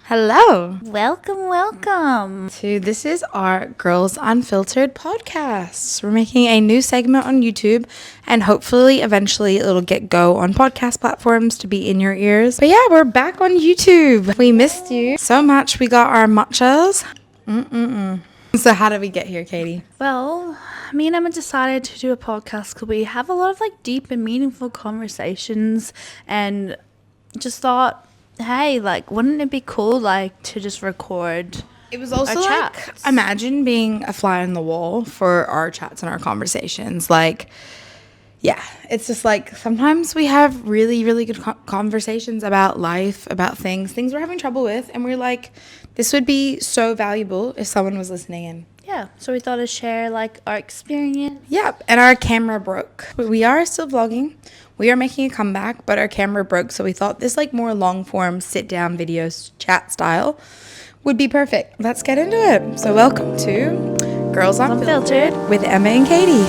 Hello. Welcome. This is our Girls Unfiltered podcast. We're making a new segment on YouTube and hopefully eventually it'll get go on podcast platforms to be in your ears. But yeah, we're back on YouTube. We missed you so much. We got our matchas. So how did we get here, Katie? Well, me and Emma decided to do a podcast because we have a lot of deep and meaningful conversations and just thought, hey, wouldn't it be cool to just record? It was also chats? Imagine being a fly on the wall for our chats and our conversations. Yeah, it's just sometimes we have really, really good conversations about life, about things we're having trouble with. And we're like, this would be so valuable if someone was listening in. Yeah, so we thought to share our experience. Yep, and our camera broke. We are still vlogging. We are making a comeback, but our camera broke. So we thought this more long form sit down videos chat style would be perfect. Let's get into it. So welcome to Girls Unfiltered with Emma and Katie.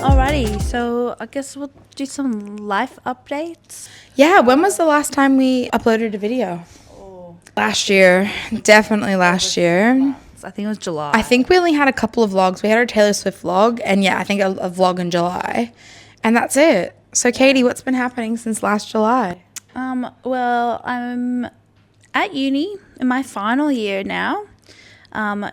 Alrighty, so I guess we'll do some life updates. Yeah, when was the last time we uploaded a video? Last year. Definitely last year. I think it was July. I think we only had a couple of vlogs. We had our Taylor Swift vlog, and yeah, I think a vlog in July. And that's it. So Katie, what's been happening since last July? Well, I'm at uni in my final year now. Currently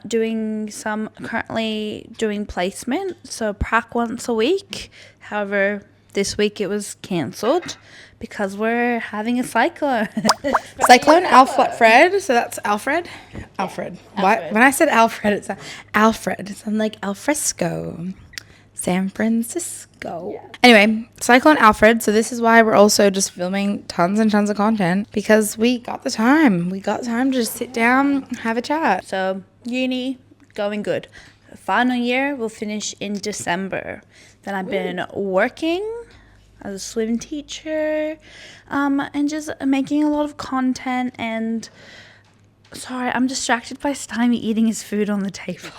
doing placement, so prac once a week. However, this week it was cancelled because we're having a cyclone. Cyclone Alfred. So that's Alfred. Why? When I said Alfred, it's Alfred. It's like alfresco. San Francisco. Yeah. Anyway, Cyclone Alfred. So this is why we're also just filming tons and tons of content because we got the time. We got time to just sit down, have a chat. So uni going good. The final year will finish in December. Then I've been working as a swim teacher, and just making a lot of content. And sorry, I'm distracted by Stymie eating his food on the table.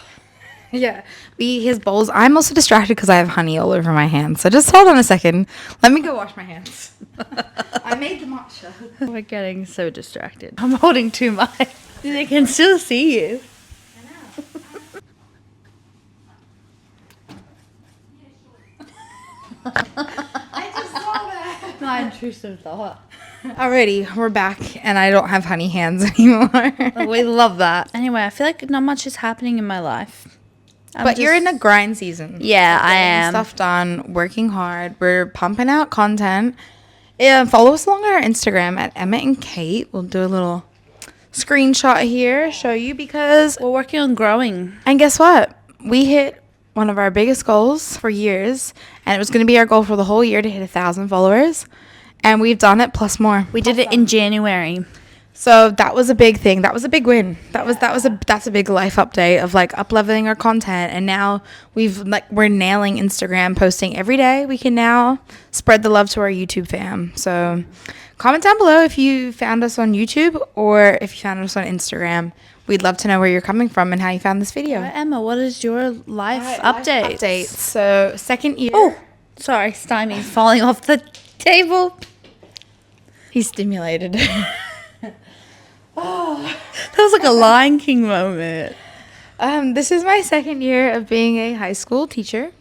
Yeah, his bowls. I'm also distracted because I have honey all over my hands. So just hold on a second. Let me go wash my hands. I made the matcha. We're getting so distracted. I'm holding too much. They can still see you. I just saw that. My intrusive thought. Alrighty, we're back, and I don't have honey hands anymore. We love that. Anyway, I feel like not much is happening in my life. But you're in a grind season. Yeah, I am. Stuff done, working hard. We're pumping out content. Yeah, follow us along on our Instagram at Emma and Kate. We'll do a little screenshot here, show you because we're working on growing. And guess what? We hit one of our biggest goals for years, and it was going to be our goal for the whole year to hit 1,000 followers, and we've done it plus more. We did it in January. So that was a big thing. That was a big win. That's a big life update of up leveling our content, and now we're nailing Instagram posting every day. We can now spread the love to our YouTube fam. So comment down below if you found us on YouTube or if you found us on Instagram. We'd love to know where you're coming from and how you found this video. Emma, what is your life update? So second year. Oh, sorry, Stymie's falling off the table. He's stimulated. Oh, that was like a Lion King moment. This is my second year of being a high school teacher.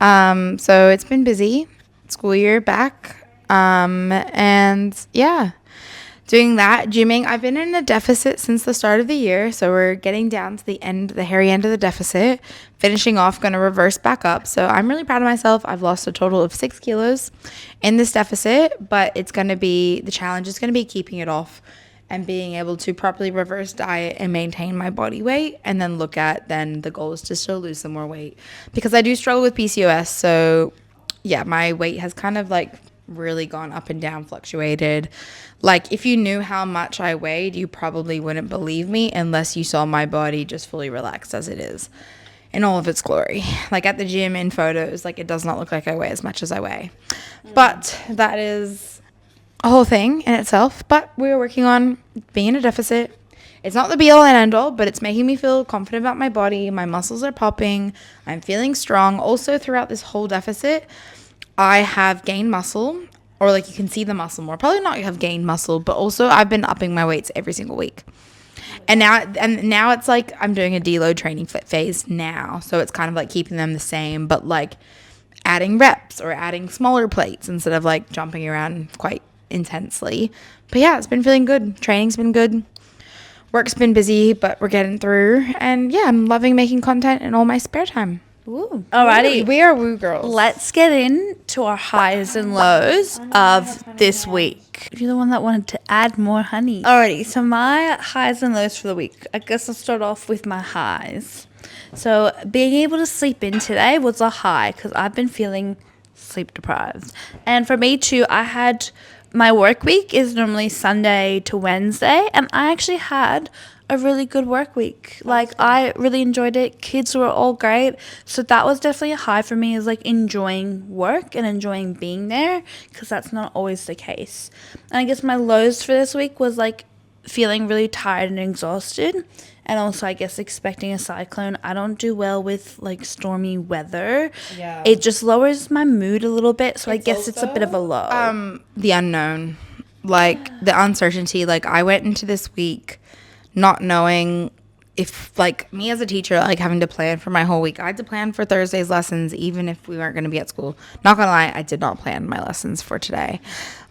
So it's been busy. School year back. And yeah, doing that, gymming. I've been in a deficit since the start of the year. So we're getting down to the hairy end of the deficit, finishing off, going to reverse back up. So I'm really proud of myself. I've lost a total of 6 kilos in this deficit, but the challenge is going to be keeping it off and being able to properly reverse diet and maintain my body weight, and then the goal is to still lose some more weight because I do struggle with PCOS. So yeah, my weight has kind of really gone up and down, fluctuated. If you knew how much I weighed, you probably wouldn't believe me unless you saw my body just fully relaxed as it is in all of its glory. At the gym in photos, it does not look like I weigh as much as I weigh. But that is a whole thing in itself. But we're working on being in a deficit. It's not the be all and end all, but it's making me feel confident about my body. My muscles are popping. I'm feeling strong. Also, throughout this whole deficit, I have gained muscle. or like you can see the muscle more. Probably not have gained muscle, but also I've been upping my weights every single week. And now it's like I'm doing a deload training phase now. So it's kind of like keeping them the same, but like adding reps or adding smaller plates instead of like jumping around quite intensely. But yeah, it's been feeling good. Training's been good. Work's been busy, but we're getting through. And yeah, I'm loving making content in all my spare time. Ooh. Alrighty. We are woo girls. Let's get into our highs and lows of this week. You're the one that wanted to add more honey. Alrighty, so my highs and lows for the week. I guess I'll start off with my highs. So being able to sleep in today was a high because I've been feeling sleep deprived. And for me too, my work week is normally Sunday to Wednesday, and I actually had a really good work week. Like, I really enjoyed it. Kids were all great. So that was definitely a high for me, is like enjoying work and enjoying being there, because that's not always the case. And I guess my lows for this week was like feeling really tired and exhausted, and also I guess expecting a cyclone. I don't do well with like stormy weather. Yeah. It just lowers my mood a little bit, so I guess it's a bit of a low. The unknown, like the uncertainty. Like I went into this week not knowing if, like, me as a teacher, like having to plan for my whole week. I had to plan for Thursday's lessons even if we weren't going to be at school. Not gonna lie, I did not plan my lessons for today,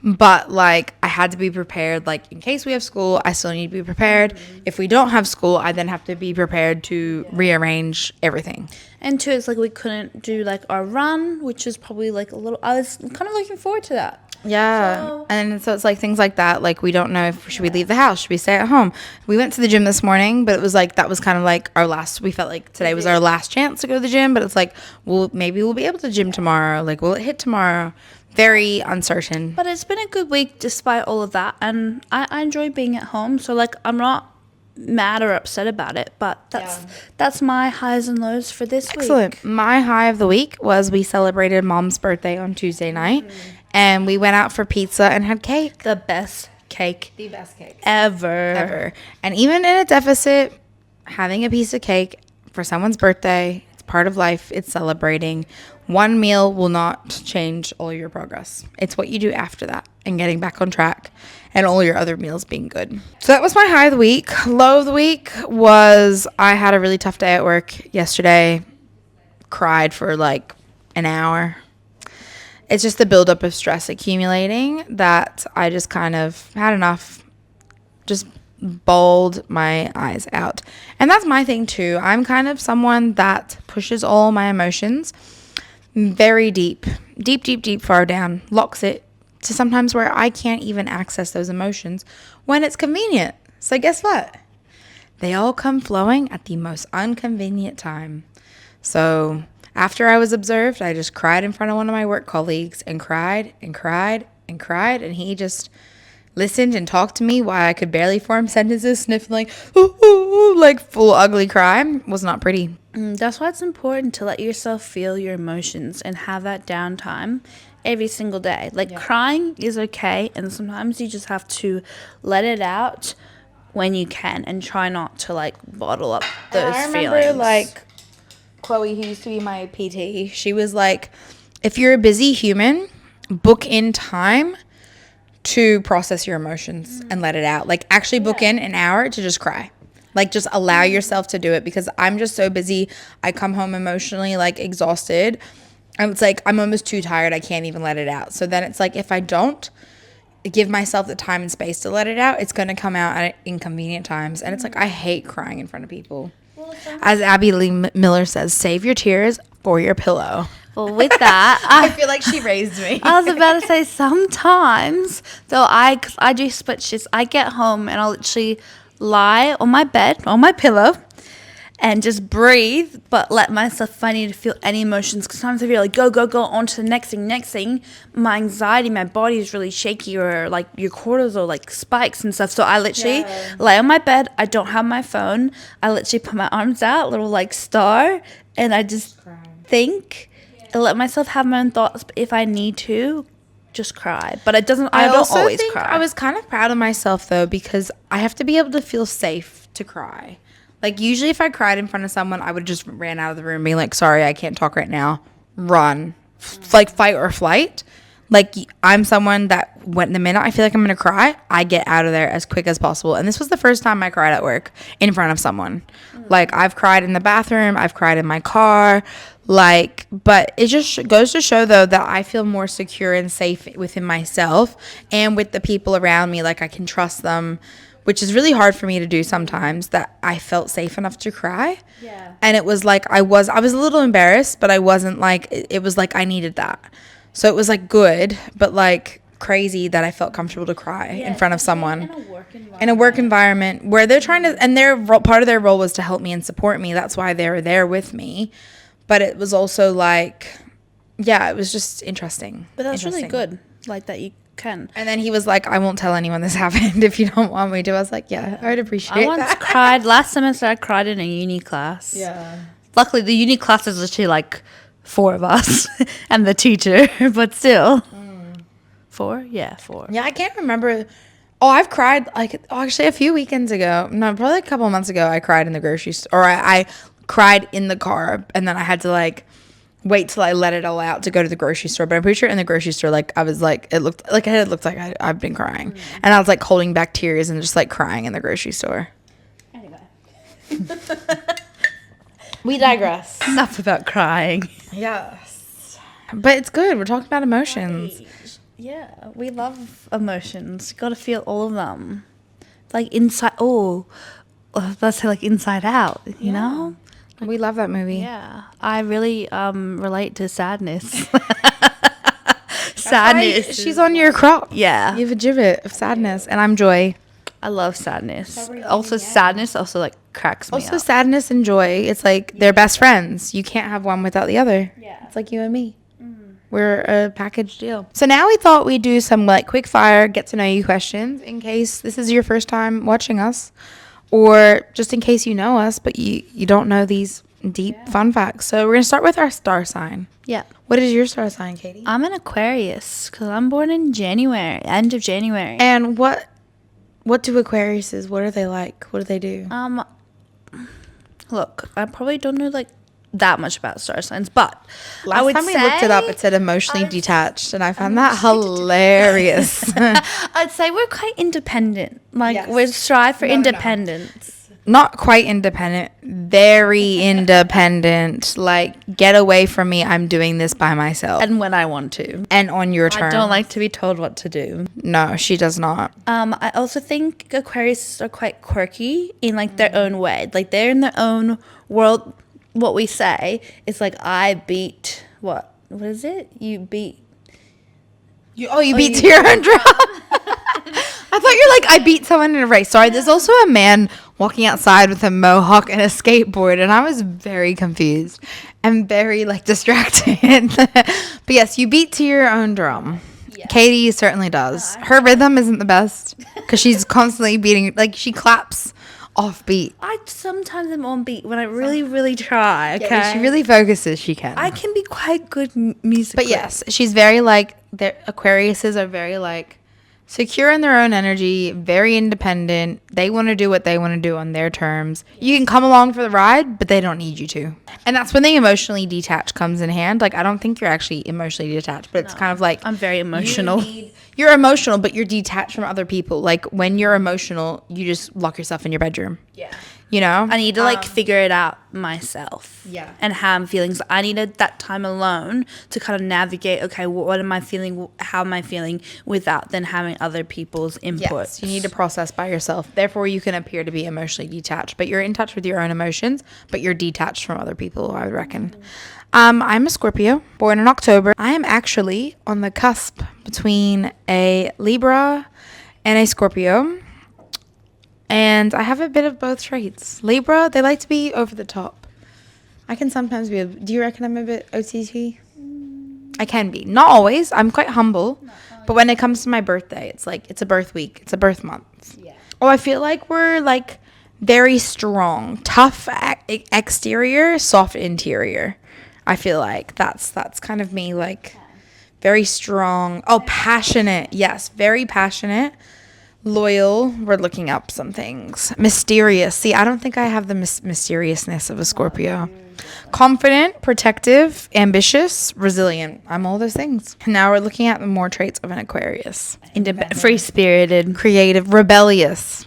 but like I had to be prepared. Like in case we have school, I still need to be prepared. If we don't have school, I then have to be prepared to rearrange everything. And two, it's like we couldn't do like our run, which is probably like I was kind of looking forward to that. Yeah. And so it's like things like that. Like we don't know if should we leave the house? Should we stay at home? We went to the gym this morning, but it was like that was kind of like we felt like today was our last chance to go to the gym, but it's like, well, maybe we'll be able to gym tomorrow. Like, will it hit tomorrow? Very uncertain. But it's been a good week despite all of that, and I enjoy being at home. So like I'm not mad or upset about it, but that's my highs and lows for this week. Excellent. My high of the week was we celebrated Mom's birthday on Tuesday night. And we went out for pizza and had cake. The best cake ever. And even in a deficit, having a piece of cake for someone's birthday, it's part of life. It's celebrating. One meal will not change all your progress. It's what you do after that and getting back on track and all your other meals being good. So that was my high of the week. Low of the week was I had a really tough day at work yesterday. Cried for like an hour. It's just the buildup of stress accumulating that I just kind of had enough, just bawled my eyes out. And that's my thing too. I'm kind of someone that pushes all my emotions very deep, far down, locks it to sometimes where I can't even access those emotions when it's convenient. So guess what? They all come flowing at the most inconvenient time. So after I was observed, I just cried in front of one of my work colleagues and cried. And he just listened and talked to me while I could barely form sentences, sniffling, ooh, ooh, ooh, like full ugly cry. It was not pretty. That's why it's important to let yourself feel your emotions and have that downtime every single day. Like crying is okay, and sometimes you just have to let it out when you can and try not to like bottle up those feelings. I remember like Chloe, who used to be my PT, she was like, if you're a busy human, book in time to process your emotions and let it out. Like actually book in an hour to just cry. Like just allow yourself to do it, because I'm just so busy. I come home emotionally like exhausted. And it's like I'm almost too tired. I can't even let it out. So then it's like if I don't give myself the time and space to let it out, it's going to come out at inconvenient times. And it's like I hate crying in front of people. As Abby Lee Miller says, save your tears for your pillow. Well, with that, I feel like she raised me. I was about to say sometimes, though, cause I do split shifts. I get home and I'll literally lie on my bed, on my pillow, and just breathe, but let myself, if I need to feel any emotions, because sometimes I feel like go on to the next thing, my anxiety, my body is really shaky, or like your cortisol like spikes and stuff. So I literally lay on my bed. I don't have my phone. I literally put my arms out, little like star, and I just think and let myself have my own thoughts. But if I need to, just cry. But it doesn't. I don't always cry. I was kind of proud of myself though, because I have to be able to feel safe to cry. Like, usually if I cried in front of someone, I would just ran out of the room being like, sorry, I can't talk right now. Run. Like, fight or flight. Like, I'm someone that when the minute I feel like I'm going to cry, I get out of there as quick as possible. And this was the first time I cried at work in front of someone. Like, I've cried in the bathroom. I've cried in my car. Like, but it just goes to show, though, that I feel more secure and safe within myself and with the people around me. Like, I can trust them, which is really hard for me to do sometimes, that I felt safe enough to cry. Yeah. And it was like I was a little embarrassed, but I wasn't like, it was like I needed that. So it was like good, but like crazy that I felt comfortable to cry in front of someone in a work environment where they're trying to, and part of their role was to help me and support me. That's why they were there with me. But it was also like, yeah, it was just interesting. But that's really good, like that you can. And then he was like, I won't tell anyone this happened if you don't want me to. I was like, yeah, I'd appreciate that. I once cried, last semester I cried in a uni class. Yeah. Luckily, the uni class is literally like 4 of us and the teacher, but still. 4? Yeah, 4. Yeah, I can't remember. Oh, I've cried actually a few weekends ago. No, probably a couple of months ago. I cried in the grocery store, or I cried in the car, and then I had to like wait till I let it all out to go to the grocery store. But I'm pretty sure in the grocery store, like I was like, it looked like I've been crying, and I was like holding back tears and just like crying in the grocery store. Anyway. We digress. Enough about crying. Yes. But it's good. We're talking about emotions. Yeah, we love emotions. You gotta feel all of them. Like inside, let's say like Inside Out, you know? We love that movie. Yeah. I really relate to sadness. Sadness. She's on your crop. Yeah. You have a gibbet of sadness, and I'm joy. I love sadness. Also, sadness also like cracks me Also, up. sadness and joy. It's like they're best friends. You can't have one without the other. Yeah. It's like you and me. We're a package deal. So now we thought we'd do some like quick fire, get to know you questions in case this is your first time watching us, or just in case you know us, but you don't know these deep fun facts. So we're going to start with our star sign. Yeah. What is your star sign, Katie? I'm an Aquarius because I'm born in January, end of January. And what do Aquariuses, what are they like? What do they do? Look, I probably don't know like that much about star signs, but Last time we looked it up, it said emotionally detached, and I found that hilarious. I'd say we're quite independent. Like, Yes. we strive for No. independence. Not quite independent, very independent. Like, get away from me. I'm doing this by myself. And when I want to. And on your terms. I don't like to be told what to do. No, she does not. I also think Aquarius are quite quirky in like their own way. Like, they're in their own world. What we say is like, I beat what is it? You beat. You beat to your own drum. I thought you're like, I beat someone in a race. Sorry, there's also a man walking outside with a mohawk and a skateboard, and I was very confused and very like distracted. But yes, you beat to your own drum. Yeah. Katie certainly does. Her rhythm isn't the best because she's constantly beating, like she claps off beat. I sometimes am on beat when I really, really try. Okay, Yeah, she really focuses. She can. I can be quite good musically. But yes, she's very like, Aquariuses are very like secure in their own energy, very independent. They want to do what they want to do on their terms. You can come along for the ride, but they don't need you to. And that's when the emotionally detached comes in hand. Like, I don't think you're actually emotionally detached, but it's kind of like, I'm very emotional. You're emotional, but you're detached from other people. Like, when you're emotional, you just lock yourself in your bedroom. Yeah. You know? I need to like figure it out myself. Yeah. And how I'm feeling. So I needed that time alone to kind of navigate, okay, what am I feeling? How am I feeling without then having other people's input? Yes, you need to process by yourself. Therefore, you can appear to be emotionally detached, but you're in touch with your own emotions, but you're detached from other people, I would reckon. I'm a Scorpio, born in October. I am actually on the cusp between a Libra and a Scorpio. And I have a bit of both traits. Libra, they like to be over the top. I can sometimes be. Do you reckon I'm a bit OTT? I can be. Not always. I'm quite humble. But when it comes to my birthday, it's like, it's a birth week. It's a birth month. Yeah. Oh, I feel like we're like very strong. Tough exterior, soft interior. I feel like that's kind of me, like very strong. Oh, passionate. Yes, very passionate. Loyal. We're looking up some things. Mysterious. See, I don't think I have the mysteriousness of a Scorpio. Confident, protective, ambitious, resilient. I'm all those things. Now we're looking at the more traits of an Aquarius. Free-spirited. Creative, rebellious.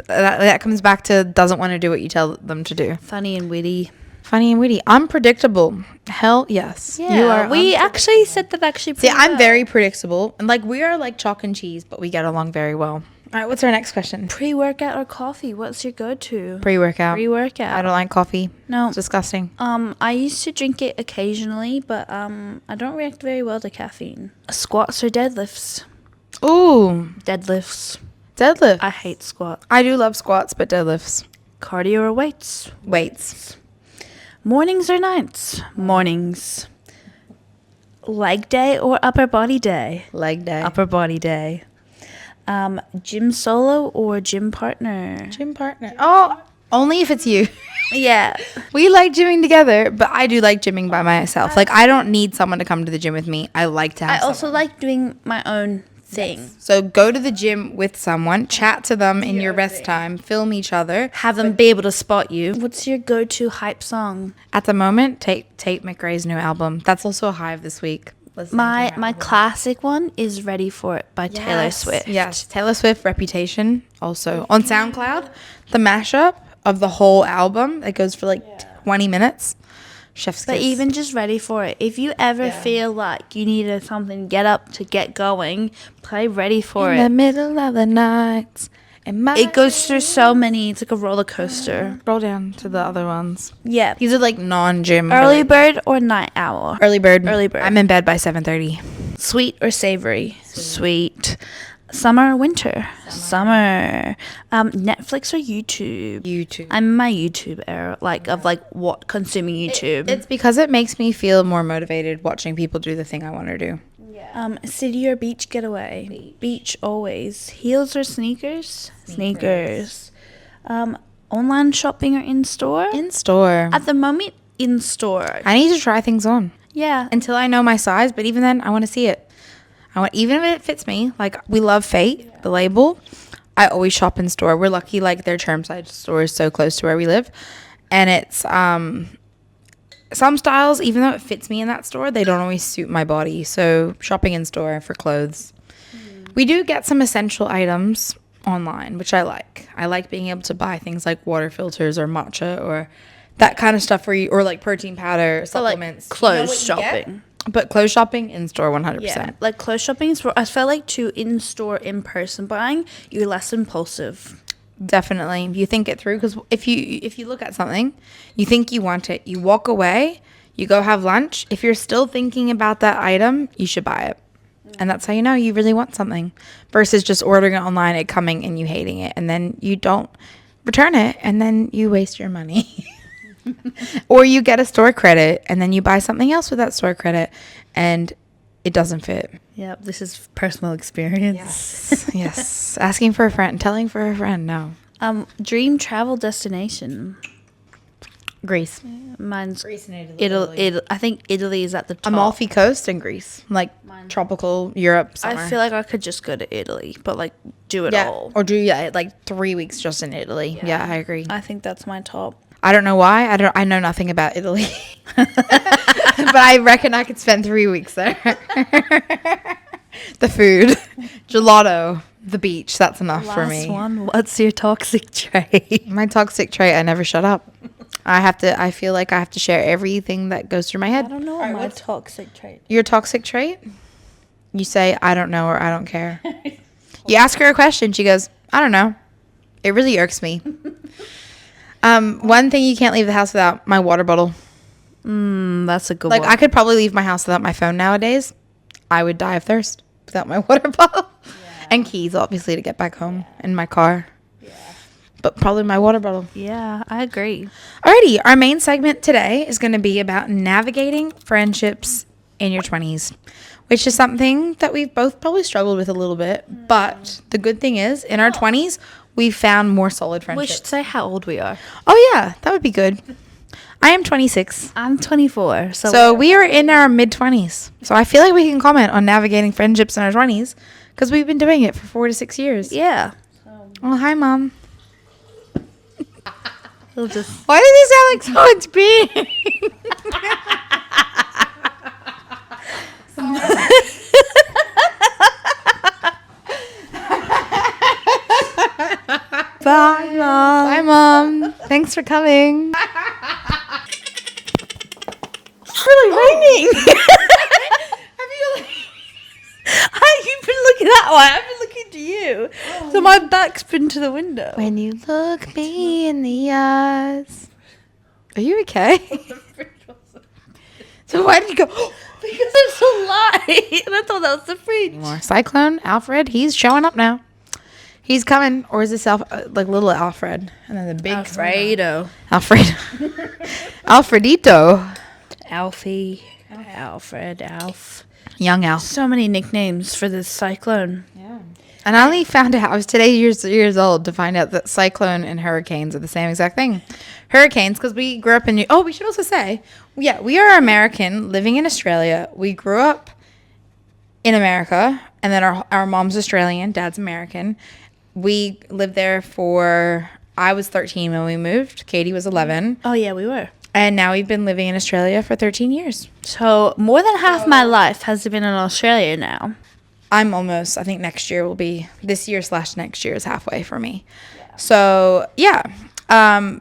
That comes back to doesn't want to do what you tell them to do. Funny and witty. Funny and witty. Unpredictable. Hell yes. Yeah, You are we actually said that See, pretty I'm well. very predictable. And like we are like chalk and cheese, but we get along very well. All right, what's our next question? Pre-workout or coffee? What's your go-to? Pre-workout. Pre-workout. I don't like coffee. No. It's disgusting. I used to drink it occasionally, but I don't react very well to caffeine. Squats or deadlifts? Ooh, Deadlifts. deadlift. I hate squats. I do love squats, but deadlifts. Cardio or weights? Weights. Mornings or nights? Mornings. Leg day or upper body day? Leg day. Upper body day. Gym solo or gym partner? Gym partner. Oh, only if it's you. Yeah. We like gymming together, but I do like gymming by myself. Like I don't need someone to come to the gym with me. I like to have I also someone. like doing my own thing. So go to the gym with someone, chat to them in your rest time, film each other. Have them be able to spot you. What's your go-to hype song? At the moment, Tate McRae's new album. That's also a hive this week. My classic one is Ready For It by Taylor Swift. Yes, Taylor Swift, Reputation. Also on SoundCloud, the mashup of the whole album that goes for like 20 minutes. Chef's But kiss. even just Ready For It. If you ever feel like you needed something to get up to get going, play Ready For in the It. middle of the night. And It goes through so many. It's like a roller coaster. Roll down to the other ones. Yeah. These are like non-gym. Early bird or night owl? Early bird. Early bird. I'm in bed by 7:30. Sweet or savory? Sweet. Summer or winter? Summer. Netflix or YouTube? YouTube. I'm in my YouTube era, what consuming YouTube. It's because it makes me feel more motivated watching people do the thing I want to do. City or beach getaway? Beach always. Heels or sneakers? Sneakers. Online shopping or in store? In store. At the moment, in store. I need to try things on Yeah. until I know my size, but even then, I want to see it. Even if it fits me, like we love Fate, the label, I always shop in store. We're lucky, like their Chermside store is so close to where we live. And it's, some styles, even though it fits me in that store, they don't always suit my body. So shopping in store for clothes. We do get some essential items online, which I like. I like being able to buy things like water filters or matcha or that kind of stuff or like protein powder, supplements. Clothes shopping. But clothes shopping in store 100%. Yeah. Like clothes shopping is I feel like to in-store, in-person buying, you're less impulsive. Definitely. You think it through because if you look at something, you think you want it, you walk away, you go have lunch. If you're still thinking about that item, you should buy it. And that's how you know you really want something versus just ordering it online, it coming and you hating it. And then you don't return it and then you waste your money. Or you get a store credit and then you buy something else with that store credit and it doesn't fit. Yep, this is personal experience. Yes. Asking for a friend, telling for a friend, no. Dream travel destination. Greece. Mine's Greece and Italy. I think Italy is at the top. Amalfi Coast and Greece, like tropical Europe summer. I feel like I could just go to Italy, but like do it yeah, all. or do like 3 weeks just in Italy. Yeah, I agree. I think that's my top. I don't know why. I know nothing about Italy, but I reckon I could spend 3 weeks there. The food, gelato, the beach. That's enough for me. Last one. What's your toxic trait? My toxic trait: I never shut up. I feel like I have to share everything that goes through my head. I don't know what my toxic trait. Your toxic trait? You say, I don't know or I don't care. You ask her a question. She goes, I don't know. It really irks me. One thing you can't leave the house without, my water bottle. That's a good Like, one. I could probably leave my house without my phone nowadays. I would die of thirst without my water bottle. Yeah. And keys, obviously, to get back home. And my car. Yeah. But probably my water bottle. Yeah, I agree. Alrighty, our main segment today is going to be about navigating friendships in your 20s, which is something that we've both probably struggled with a little bit. But the good thing is, in our 20s, we've found more solid We friendships. should say how old we are. Oh, yeah, that would be good. I am 26. I'm 24. So we are in our mid-20s. So I feel like we can comment on navigating friendships in our 20s because we've been doing it for 4 to 6 years. yeah. Oh, hi, Mom. He'll just. Why does it sound like so much being? Bye, Mom. Bye, Mom. Thanks for coming. It's really raining. You've been looking that way. I've been looking to you. So my back's been to the window. When you look me in the eyes. Are you okay? So why did you go? Because it's so light. And I thought that was the fridge. More Cyclone Alfred. He's showing up now. He's coming, or is this like little Alfred, and then the big Alfredo. Alfredo, Alfredito, Alfie. Alfred. Alf. young Alf. So many nicknames for this cyclone. Yeah. And I only found out I was today years old to find out that cyclone and hurricanes are the same exact thing. Hurricanes, because we grew up in. We should also say, yeah, we are American living in Australia. We grew up in America, and then our mom's Australian, dad's American. We lived there I was 13 when we moved. Katie was 11. Oh, yeah, we were. And now we've been living in Australia for 13 years. So more than half my life has been in Australia now. I think next year will be, this year / next year is halfway for me. Yeah. So, yeah.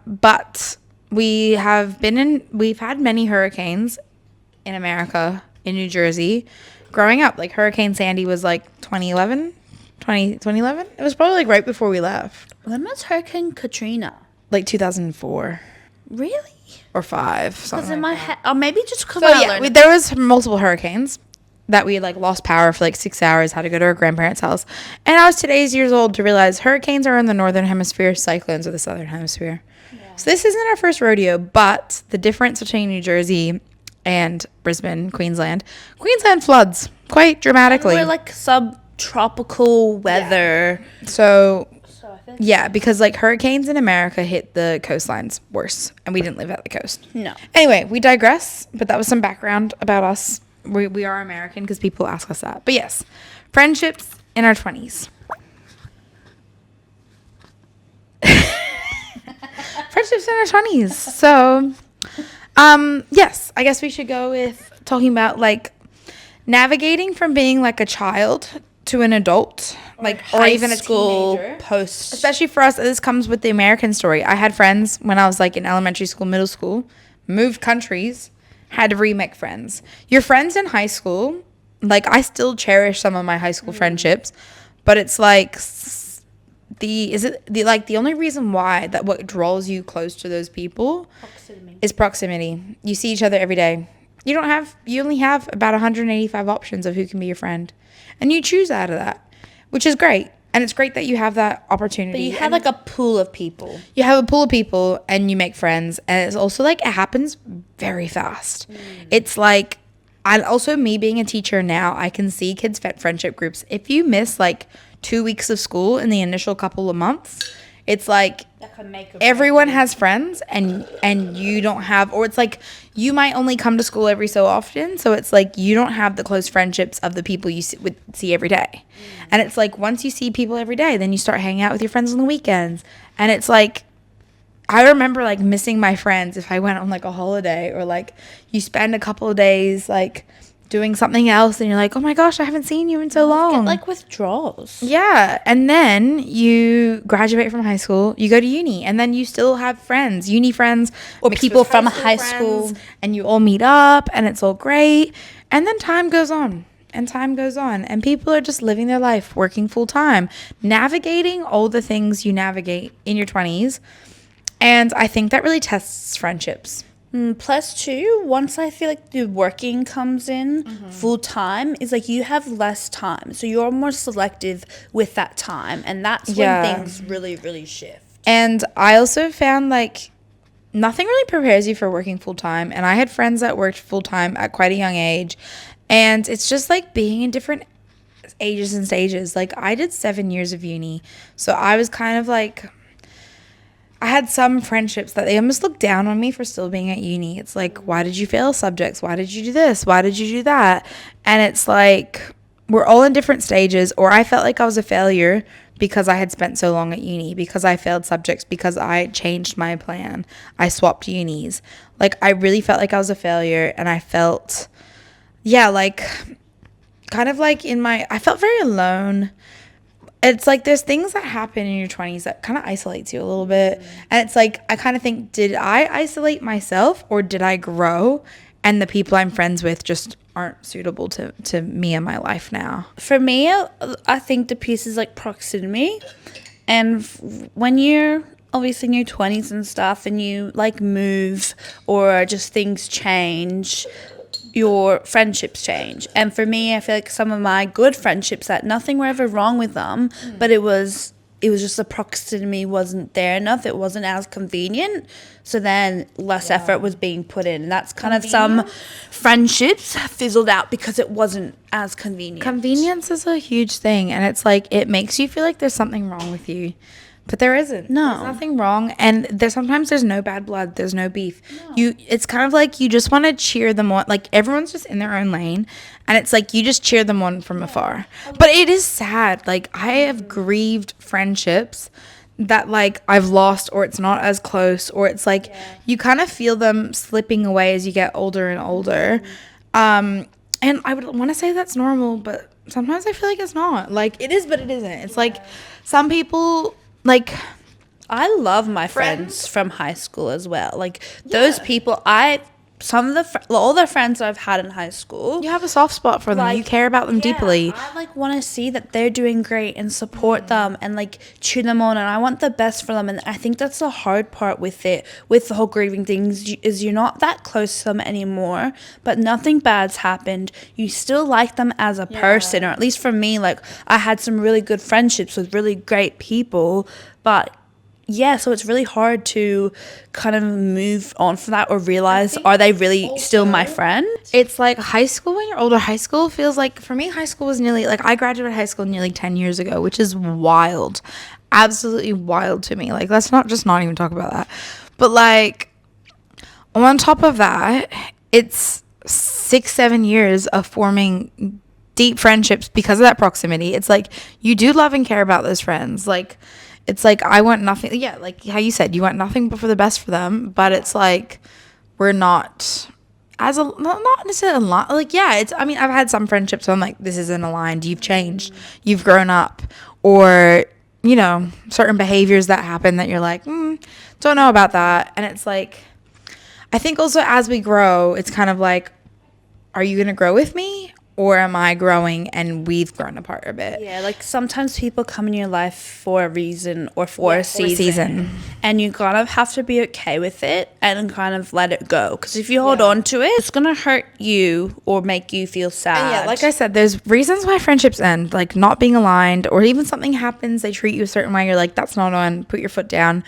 But we've had many hurricanes in America, in New Jersey, growing up. Like Hurricane Sandy was like 2011. It was probably like right before we left. When was Hurricane Katrina? Like 2004. Really? Or 5. Because in my head, or maybe just because there was multiple hurricanes that we like lost power for like 6 hours, had to go to our grandparents' house. And I was years old to realize hurricanes are in the northern hemisphere, cyclones are the southern hemisphere. Yeah. So this isn't our first rodeo, but the difference between New Jersey and Brisbane, Queensland floods quite dramatically. We're like subtropical weather. Yeah. So yeah, because like hurricanes in America hit the coastlines worse, and we didn't live at the coast. No. Anyway, we digress, but that was some background about us. We are American because people ask us that. But yes, friendships in our 20s. Friendships in our 20s. So, yes, I guess we should go with talking about like navigating from being like a child to an adult, or even a teenager. Post. Especially for us, this comes with the American story. I had friends when I was like in elementary school, middle school, moved countries, had to remake friends. Your friends in high school, like I still cherish some of my high school friendships, but it's like the only reason why that what draws you close to those people is proximity. You see each other every day. You only have about 185 options of who can be your friend. And you choose out of that, which is great. And it's great that you have that opportunity. But you have like a pool of people. You have a pool of people and you make friends. And it's also like it happens very fast. It's like, me being a teacher now, I can see kids' friendship groups. If you miss like 2 weeks of school in the initial couple of months, it's like everyone has friends and you don't have, or it's like you might only come to school every so often. So it's like you don't have the close friendships of the people you see every day. And it's like once you see people every day, then you start hanging out with your friends on the weekends. And it's like, I remember like missing my friends if I went on like a holiday, or like you spend a couple of days like doing something else and you're like, oh my gosh, I haven't seen you in so long. Get like withdrawals. Yeah. And then you graduate from high school, you go to uni, and then you still have friends, uni friends, or people from high school, and you all meet up and it's all great. And then time goes on and people are just living their life, working full time, navigating all the things you navigate in your 20s. And I think that really tests friendships. Plus two, once I feel like the working comes in full time, is like you have less time. So you're more selective with that time. And that's when things really, really shift. And I also found like nothing really prepares you for working full time. And I had friends that worked full time at quite a young age. And it's just like being in different ages and stages. Like I did 7 years of uni. So I was kind of like, I had some friendships that they almost looked down on me for still being at uni. It's like, why did you fail subjects? Why did you do this? Why did you do that? And it's like, we're all in different stages, or I felt like I was a failure because I had spent so long at uni, because I failed subjects, because I changed my plan, I swapped unis. Like, I really felt like I was a failure, and I felt, yeah, like, kind of like I felt very alone. It's like there's things that happen in your 20s that kind of isolates you a little bit. And it's like, I kind of think, did I isolate myself, or did I grow and the people I'm friends with just aren't suitable to me and my life now? For me, I think the piece is like proximity. And when you're obviously in your 20s and stuff, and you like move or just things change, your friendships change. And for me, I feel like some of my good friendships, that nothing were ever wrong with them, but it was just the proximity wasn't there enough. It wasn't as convenient. So then less effort was being put in. And that's kind of some friendships fizzled out because it wasn't as convenient. Convenience is a huge thing, and it's like it makes you feel like there's something wrong with you. But there isn't. No. There's nothing wrong. And sometimes there's no bad blood. There's no beef. No. It's kind of like you just want to cheer them on. Like, everyone's just in their own lane. And it's like you just cheer them on from afar. But it is sad. Like, I have grieved friendships that, like, I've lost, or it's not as close. Or it's like you kind of feel them slipping away as you get older and older. And I would want to say that's normal. But sometimes I feel like it's not. Like, it is, but it isn't. It's like some people... Like, I love my friends from high school as well. Like, those people, all the friends I've had in high school. You have a soft spot for them. Like, you care about them deeply. I, like, want to see that they're doing great and support them and, like, cheer them on. And I want the best for them. And I think that's the hard part with it, with the whole grieving things, is you're not that close to them anymore. But nothing bad's happened. You still like them as a person. Or at least for me, like, I had some really good friendships with really great people. But... yeah, so it's really hard to kind of move on from that, or realize, are they really still my friend? It's like high school. When you're older, high school feels like, for me, high school was nearly, like, I graduated high school nearly 10 years ago, which is wild. Absolutely wild to me. Like, let's not even talk about that. But, like, on top of that, it's 6-7 years of forming deep friendships because of that proximity. It's like, you do love and care about those friends. Like, it's like, I want nothing. Yeah, like how you said, you want nothing but for the best for them. But it's like, we're not not necessarily aligned. Like, yeah, I mean, I've had some friendships where I'm like, this isn't aligned. You've changed. You've grown up. Or, you know, certain behaviors that happen that you're like, don't know about that. And it's like, I think also as we grow, it's kind of like, are you going to grow with me? Or am I growing and we've grown apart a bit? Yeah, like sometimes people come in your life for a reason or for a season. And you kind of have to be okay with it and kind of let it go. Because if you hold on to it, it's going to hurt you or make you feel sad. And yeah, like I said, there's reasons why friendships end. Like not being aligned, or even something happens, they treat you a certain way. You're like, that's not on, put your foot down.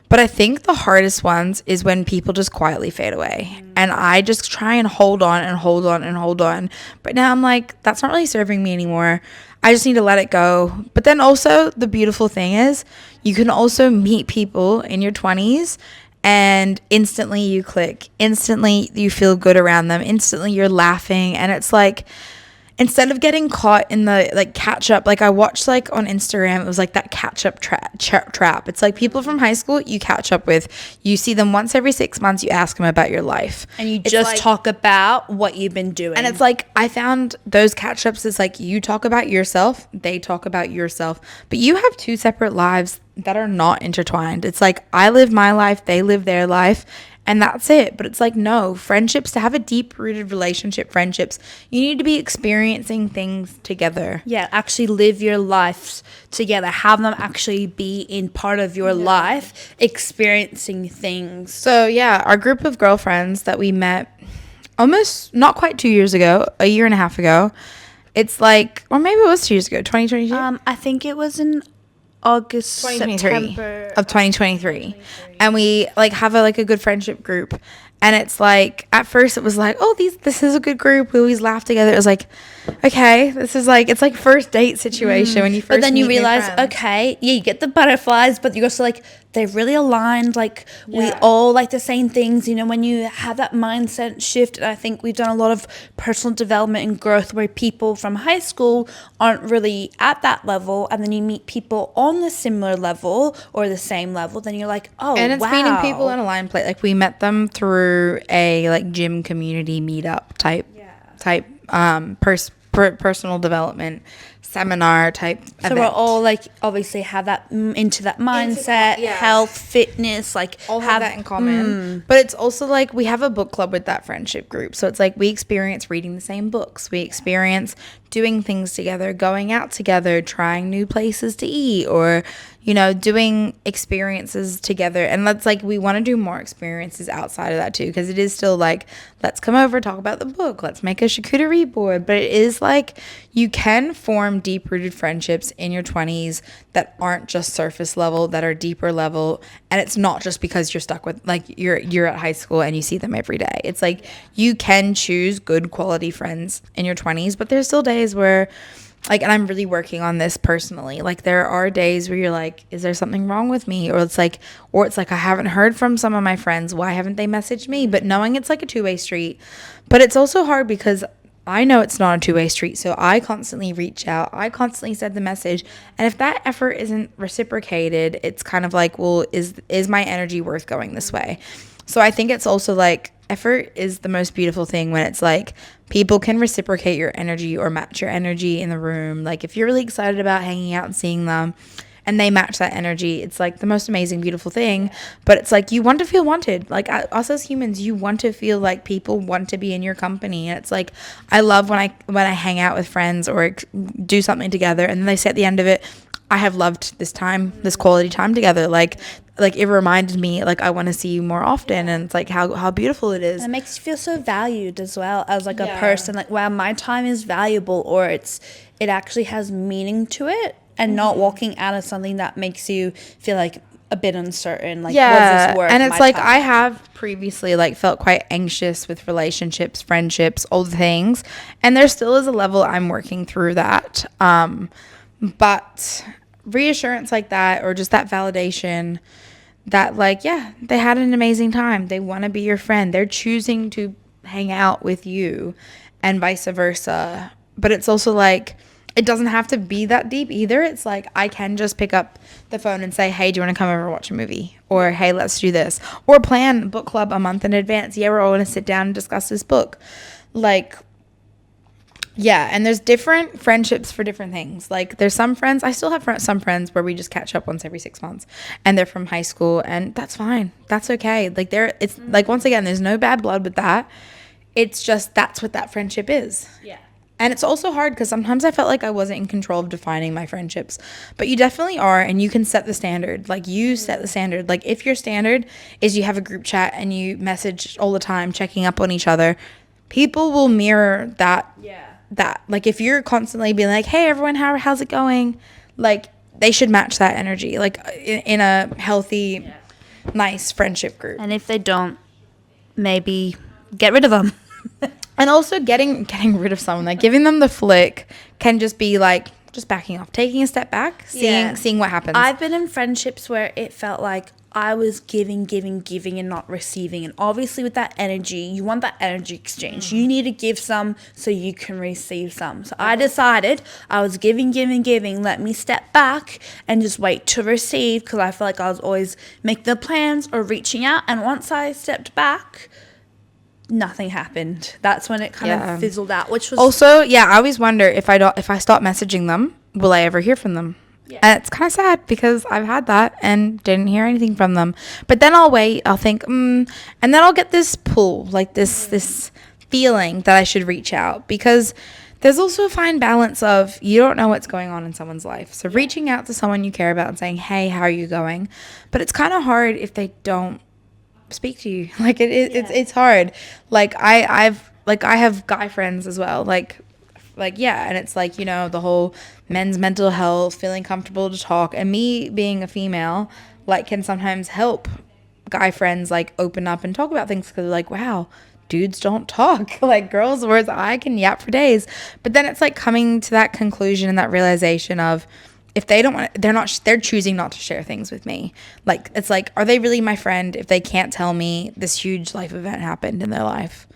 But I think the hardest ones is when people just quietly fade away. And I just try and hold on and hold on and hold on. But now I'm like, that's not really serving me anymore. I just need to let it go. But then also the beautiful thing is you can also meet people in your 20s and instantly you click. Instantly you feel good around them. Instantly you're laughing. And it's like, instead of getting caught in the like catch up, like I watched like on Instagram, it was like that catch up trap. It's like people from high school you catch up with, you see them once every 6 months, you ask them about your life, and you just like, talk about what you've been doing. And it's like, I found those catch ups is like, you talk about yourself, they talk about yourself, but you have two separate lives that are not intertwined. It's like, I live my life, they live their life, and that's it. But it's like, no, friendships, to have a deep-rooted relationship, friendships, you need to be experiencing things together. Yeah, actually live your lives together. Have them actually be in part of your life, experiencing things. So, yeah, our group of girlfriends that we met almost, not quite 2 years ago, a year and a half ago. It's like, or maybe it was 2 years ago, 2022? I think it was in August, September of 2023. And we like have a good friendship group, And it's like, at first it was like, oh, this is a good group. We always laugh together. It was like, okay, this is like, it's like first date situation when you first But then you meet new realize, friends. okay, yeah, you get the butterflies, but you're also like, they're really aligned. Like, we Yeah. all like the same things. You know, when you have that mindset shift, and I think we've done a lot of personal development and growth where people from high school aren't really at that level. And then you meet people on the similar level or the same level. Then you're like, oh, And it's wow. meeting people in a line play. Like, we met them through a like gym community meetup type personal development seminar type So event. we're all like obviously have that into that mindset, yeah. health, fitness, like all have that in common. But it's also like we have a book club with that friendship group. So it's like we experience reading the same books. We experience doing things together, going out together, trying new places to eat, or, you know, doing experiences together. And that's like, we want to do more experiences outside of that too, because it is still like, let's come over, talk about the book, let's make a charcuterie board. But it is like, you can form deep rooted friendships in your 20s that aren't just surface level, that are deeper level. And it's not just because you're stuck with, like, you're at high school and you see them every day. It's like, you can choose good quality friends in your 20s, but there's still days where, like, and I'm really working on this personally, like, there are days where you're like, is there something wrong with me? Or it's like I haven't heard from some of my friends, why haven't they messaged me? But knowing it's like a two-way street. But it's also hard because I know it's not a two-way street, so I constantly reach out, I constantly send the message, and if that effort isn't reciprocated, it's kind of like, well, is my energy worth going this way? So I think it's also like, effort is the most beautiful thing when it's like, people can reciprocate your energy or match your energy in the room. Like, if you're really excited about hanging out and seeing them and they match that energy, it's like the most amazing, beautiful thing. But it's like, you want to feel wanted. Like, us as humans, you want to feel like people want to be in your company. And it's like, I love when I hang out with friends or do something together and then they say at the end of it, I have loved this time, this quality time together. Like it reminded me, like, I want to see you more often. And it's like, how beautiful it is. And it makes you feel so valued as well as like a person. Like, wow, my time is valuable, or it actually has meaning to it, and not walking out of something that makes you feel like a bit uncertain. Like, was this worth and it's my like time? I have previously like felt quite anxious with relationships, friendships, all the things, and there still is a level I'm working through that. But reassurance like that, or just that validation that, like, yeah, they had an amazing time, they want to be your friend, they're choosing to hang out with you, and vice versa. But it's also like, it doesn't have to be that deep either. It's like, I can just pick up the phone and say, hey, do you want to come over and watch a movie? Or, hey, let's do this. Or plan book club a month in advance. Yeah, we're all going to sit down and discuss this book. Like, yeah, and there's different friendships for different things. Like, there's some friends, I still have some friends where we just catch up once every 6 months, and they're from high school, and that's fine. That's okay. Like, it's like, once again, there's no bad blood with that. It's just, that's what that friendship is. Yeah. And it's also hard because sometimes I felt like I wasn't in control of defining my friendships. But you definitely are, and you can set the standard. Like, you set the standard. Like, if your standard is you have a group chat and you message all the time, checking up on each other, people will mirror that. Yeah. Like, if you're constantly being like, hey, everyone, how's it going? Like, they should match that energy, like, in a healthy, nice friendship group. And if they don't, maybe get rid of them. And also getting rid of someone, like, giving them the flick can just be like, just backing off, taking a step back, seeing what happens. I've been in friendships where it felt like I was giving and not receiving. And obviously with that energy, you want that energy exchange. You need to give some so you can receive some. So I decided I was giving. Let me step back and just wait to receive, because I felt like I was always making the plans or reaching out. And once I stepped back, nothing happened. That's when it kind of fizzled out, which was also, I always wonder if I stop messaging them, will I ever hear from them? Yeah. And it's kind of sad because I've had that and didn't hear anything from them. But then I'll wait, I'll think, and then I'll get this pull, like this feeling that I should reach out, because there's also a fine balance of, you don't know what's going on in someone's life. So reaching out to someone you care about and saying, hey, how are you going? But it's kind of hard if they don't speak to you. Like, it's hard. Like, I have guy friends as well. Like, and it's like, you know, the whole men's mental health, feeling comfortable to talk, and me being a female, like, can sometimes help guy friends like open up and talk about things because they're like, wow, dudes don't talk. Like girls, whereas I can yap for days. But then it's like coming to that conclusion and that realization of, if they don't want, they're choosing not to share things with me. Like, it's like, are they really my friend if they can't tell me this huge life event happened in their life?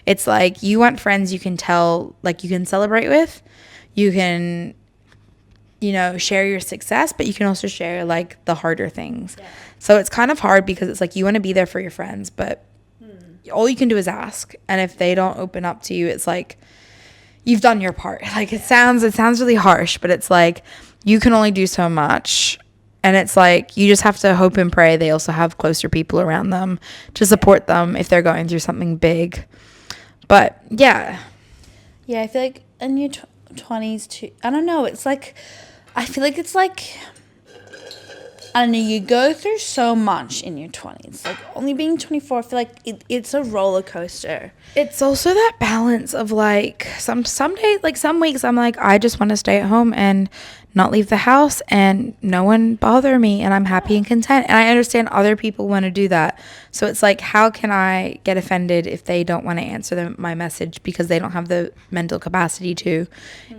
It's like, you want friends you can tell, like, you can celebrate with, you can, you know, share your success, but you can also share like the harder things. Yeah. So it's kind of hard because it's like, you want to be there for your friends, but all you can do is ask. And if they don't open up to you, it's like, you've done your part. Like, it sounds really harsh, but it's like, you can only do so much. And it's like, you just have to hope and pray they also have closer people around them to support them if they're going through something big. But yeah. Yeah, I feel like in your 20s too, I don't know, it's like, I feel like it's like, I don't know, you go through so much in your 20s. Like, only being 24, I feel like it's a roller coaster. It's also that balance of like, some days, like some weeks I'm like, I just want to stay at home and not leave the house and no one bother me and I'm happy and content. And I understand other people want to do that. So it's like, how can I get offended if they don't want to answer my message because they don't have the mental capacity to?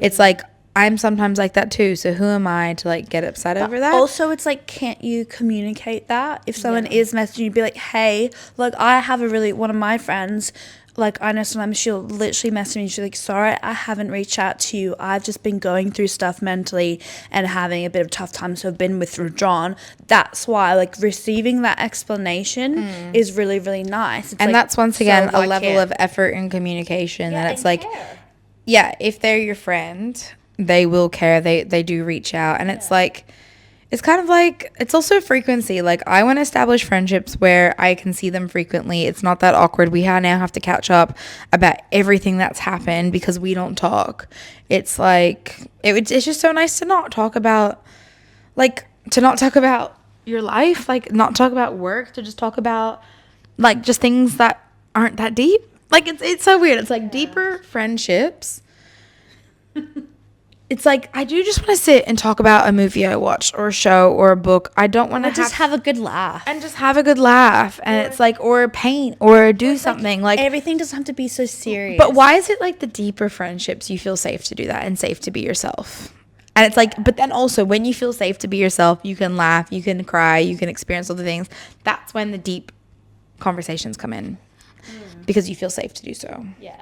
It's like, I'm sometimes like that too. So who am I to like get upset over that? Also, it's like, can't you communicate that? If someone is messaging you, be like, hey, like, I have one of my friends, like, I know sometimes she'll literally message me. She's like, sorry, I haven't reached out to you. I've just been going through stuff mentally and having a bit of a tough time, so I've been withdrawn. That's why, like, receiving that explanation is really, really nice. It's and like, that's, once again, a level of effort and communication. Yeah, that it's like, care. Yeah, if they're your friend, they will care. They do reach out. And it's like, it's kind of like, it's also frequency. Like, I want to establish friendships where I can see them frequently. It's not that awkward. We now have to catch up about everything that's happened because we don't talk. It's like, it's just so nice to not talk about, like, to not talk about your life, like, not talk about work, to just talk about, like, just things that aren't that deep. Like, it's so weird. It's like deeper friendships. It's like, I do just want to sit and talk about a movie I watched or a show or a book. I don't want to just have a good laugh. And just have a good laugh. And it's like, or paint or do something. Like, everything doesn't have to be so serious. But why is it like the deeper friendships you feel safe to do that and safe to be yourself? And it's like, but then also when you feel safe to be yourself, you can laugh, you can cry, you can experience all the things. That's when the deep conversations come in because you feel safe to do so. Yeah.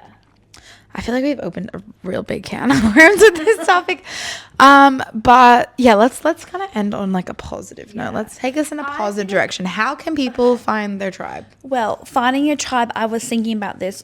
I feel like we've opened a real big can of worms with this topic. But yeah, let's kind of end on like a positive note. Let's take us in a positive direction. How can people find their tribe? Well, finding your tribe, I was thinking about this.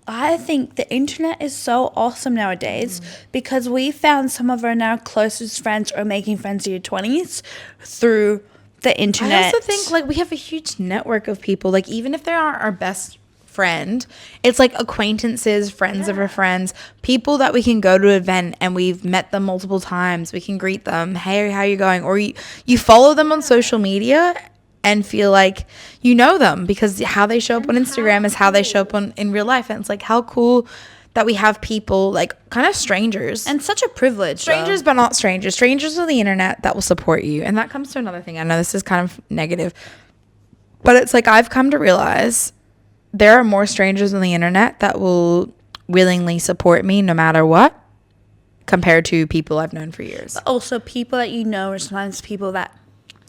I think the internet is so awesome nowadays because we found some of our now closest friends or making friends in your 20s through the internet. I also think like we have a huge network of people, like even if they aren't our best friend, it's like acquaintances, friends of our friends, people that we can go to an event and we've met them multiple times. We can greet them, hey, how are you going? Or you follow them on social media and feel like you know them because how they show up on Instagram is how they show up in real life. And it's like, how cool that we have people, like kind of strangers. And such a privilege. Strangers, but not strangers. Strangers on the internet that will support you. And that comes to another thing. I know this is kind of negative, but it's like I've come to realize there are more strangers on the internet that will willingly support me no matter what compared to people I've known for years. But also people that you know are sometimes people that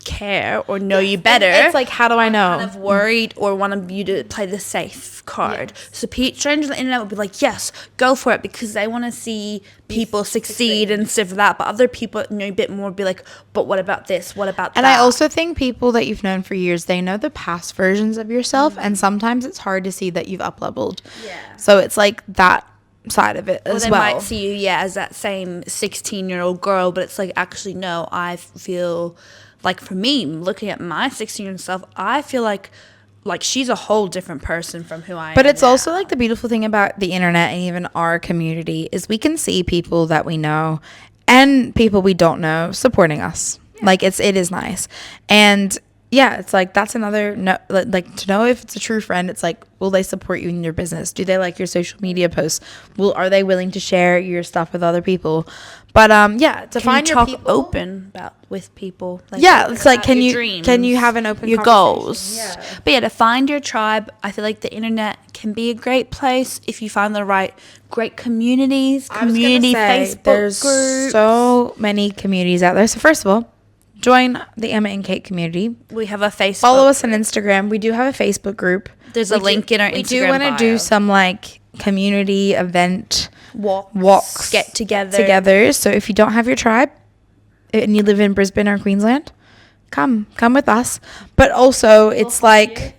care or know you better. It's like, how do I know? Kind of worried or want you to play the safe card. Yes. So strangers on the internet would be like, yes, go for it because they want to see people succeed and stuff like that. But other people that know a bit more would be like, but what about this? What about that? And I also think people that you've known for years, they know the past versions of yourself. And sometimes it's hard to see that you've up-leveled. Yeah. So it's like that side of it as well. They might see you, as that same 16-year-old girl, but it's like, actually, no, I feel like for me, looking at my 16-year-old self, I feel like she's a whole different person from who I am. But it's also like the beautiful thing about the internet and even our community is we can see people that we know and people we don't know supporting us. Yeah. Like it is nice. And yeah, it's like that's another like to know if it's a true friend. It's like, will they support you in your business? Do they like your social media posts? Are they willing to share your stuff with other people? But yeah, to Can find you your talk people. open about with people? Like, Yeah, it's like, about can your you dreams, have an open your conversation? goals? Yeah. But yeah, to find your tribe, I feel like the internet can be a great place if you find the right great communities, community Facebook there's groups. so many communities out there. So first of all, join the Emma and Kate community. We have a Facebook. Follow us on Instagram. We do have a Facebook group. There's a link in our Instagram We do want to do some like community event walks get together. So if you don't have your tribe and you live in Brisbane or Queensland, come with us. But also it's like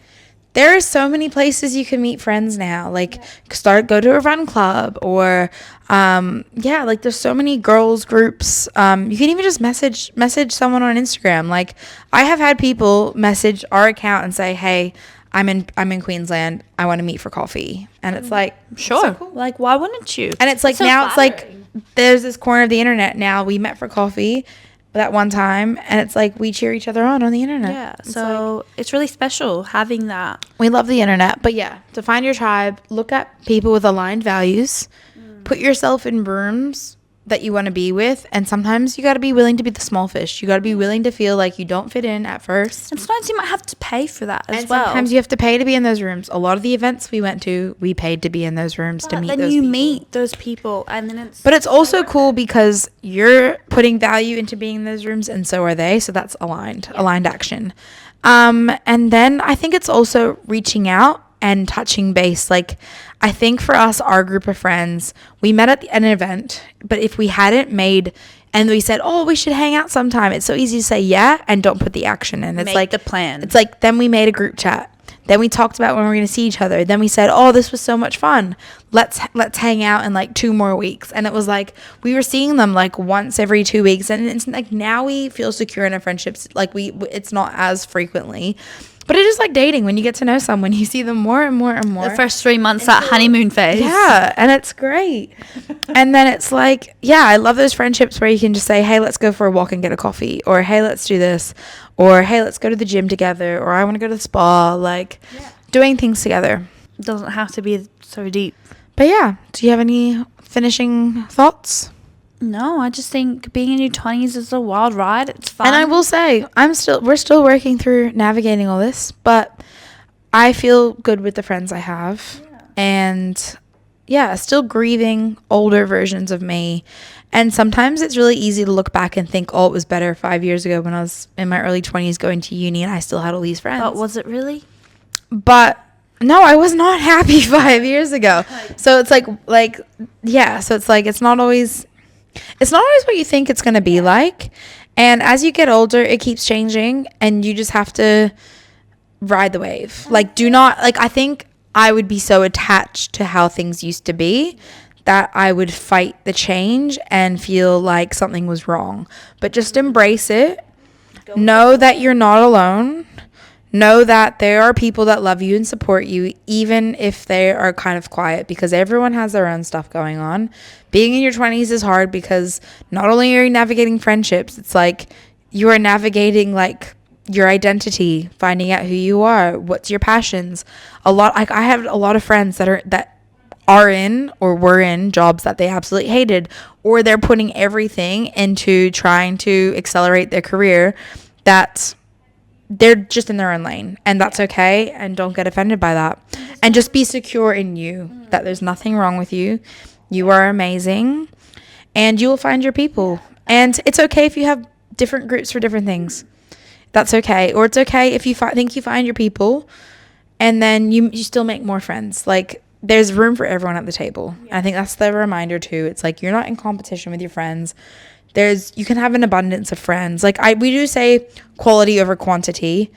there are so many places you can meet friends now. Like go to a run club or like there's so many girls groups. You can even just message someone on Instagram. Like I have had people message our account and say, "Hey, I'm in Queensland. I want to meet for coffee." And it's like, sure. so cool. Like, why wouldn't you? And it's like, so now flattering. it's like there's this corner of the internet now. We met for coffee that one time, and it's like we cheer each other on the internet. Yeah, so it's really special having that. We love the internet. But yeah, to find your tribe, look at people with aligned values, put yourself in rooms that you want to be with, and sometimes you got to be willing to be the small fish. You got to be willing to feel like you don't fit in at first. And sometimes you might have to pay for that as And well. sometimes you have to pay to be in those rooms. A lot of the events we went to, we paid to be in those rooms to meet those people. Then you meet those people, and then it's... But it's also cool because you're putting value into being in those rooms, and so are they. So that's aligned action. And then I think it's also reaching out and touching base. Like, I think for us, our group of friends, we met at an event, but if we hadn't made, and we said, "Oh, we should hang out sometime," it's so easy to say yeah and don't put the action in. It's Make like the plan. It's like, then we made a group chat. Then we talked about when we're going to see each other. Then we said, "Oh, this was so much fun. Let's hang out in like 2 more weeks." And it was like we were seeing them like once every 2 weeks, and it's like now we feel secure in our friendships. Like it's not as frequently. But it's just like dating. When you get to know someone, you see them more and more and more. The first 3 months, that honeymoon phase. Yeah, and it's great. And then it's like, yeah, I love those friendships where you can just say, "Hey, let's go for a walk and get a coffee," or "Hey, let's do this," or "Hey, let's go to the gym together," or "I want to go to the spa." Like, doing things together. Doesn't have to be so deep. But yeah, do you have any finishing thoughts? No, I just think being in your 20s is a wild ride. It's fun. And I will say, we're still working through navigating all this, but I feel good with the friends I have. Yeah. And yeah, still grieving older versions of me. And sometimes it's really easy to look back and think, "Oh, it was better 5 years ago when I was in my early 20s going to uni and I still had all these friends." But was it really? But no, I was not happy 5 years ago. So it's yeah, so it's like it's not always what you think it's going to be like. And as you get older, it keeps changing and you just have to ride the wave. Like, do not, like, I think I would be so attached to how things used to be that I would fight the change and feel like something was wrong. But just embrace it. Know that you're not alone. Know that there are people that love you and support you, even if they are kind of quiet, because everyone has their own stuff going on. Being in your 20s is hard because not only are you navigating friendships, it's like you are navigating like your identity, finding out who you are, what's your passions. I have a lot of friends that are in or were in jobs that they absolutely hated, or they're putting everything into trying to accelerate their career that they're just in their own lane, and that's okay, and don't get offended by that, and just be secure in you that there's nothing wrong with you. You are amazing, and you will find your people. And it's okay if you have different groups for different things. That's okay. Or it's okay if you think you find your people, and then you still make more friends. Like, there's room for everyone at the table. I think that's the reminder too. It's like you're not in competition with your friends. You can have an abundance of friends. Like, we do say quality over quantity,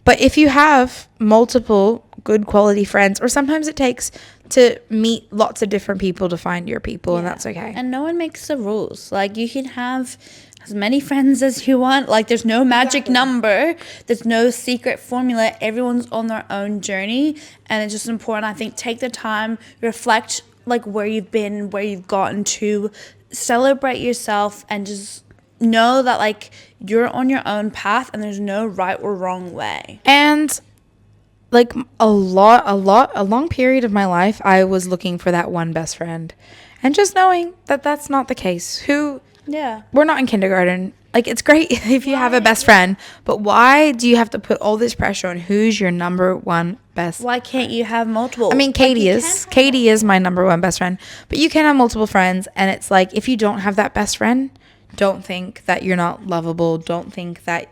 but if you have multiple good quality friends, or sometimes it takes to meet lots of different people to find your people, and that's okay. And no one makes the rules. Like, you can have as many friends as you want. Like, there's no magic number. There's no secret formula. Everyone's on their own journey, and it's just important, I think, take the time, reflect, like, where you've been, where you've gotten to, celebrate yourself, and just know that, like, you're on your own path and there's no right or wrong way. And like a long period of my life, I was looking for that one best friend, and just knowing that that's not the case. Who Yeah. we're not in kindergarten. Like, it's great if you have a best friend, but why do you have to put all this pressure on who's your number one best? Why can't you have multiple? I mean, Katie is my number one best friend, but you can have multiple friends, and it's like, if you don't have that best friend, don't think that you're not lovable. Don't think that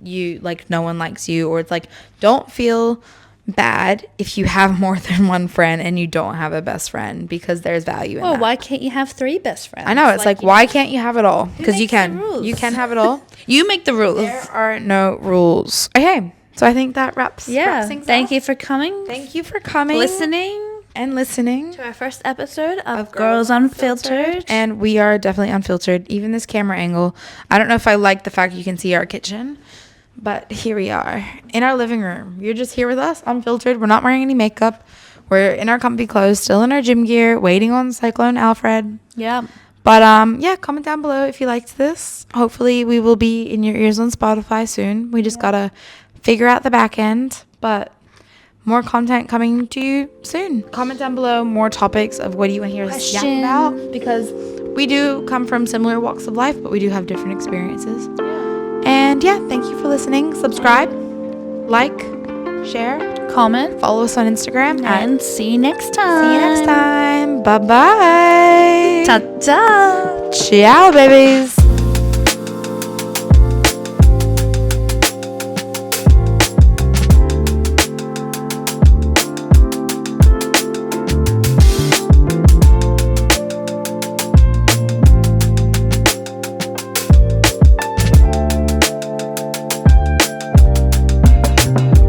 you, like, no one likes you, or it's like, don't feel bad if you have more than one friend and you don't have a best friend, because there's value in that. Why can't you have 3 best friends? I know, it's like why can't you have it all? Because you makes the can. rules? You can have it all. You make the rules. There are no rules. Okay, so I think that wraps things Thank up. you for coming. Thank you for coming, listening to our first episode of Girls Unfiltered. And we are definitely unfiltered. Even this camera angle, I don't know if I like the fact you can see our kitchen, but here we are in our living room. You're just here with us, unfiltered. We're not wearing any makeup. We're in our comfy clothes, still in our gym gear, waiting on Cyclone Alfred. Yeah. But yeah, comment down below if you liked this. Hopefully we will be in your ears on Spotify soon. We just gotta figure out the back end, but more content coming to you soon. Comment down below more topics of what do you want to hear us yap about, because we do come from similar walks of life, but we do have different experiences. And yeah, thank you for listening. Subscribe, like, share, Comment. follow us on Instagram, And see you next time. see you next time. Bye bye. Ta-ta. Ciao, babies.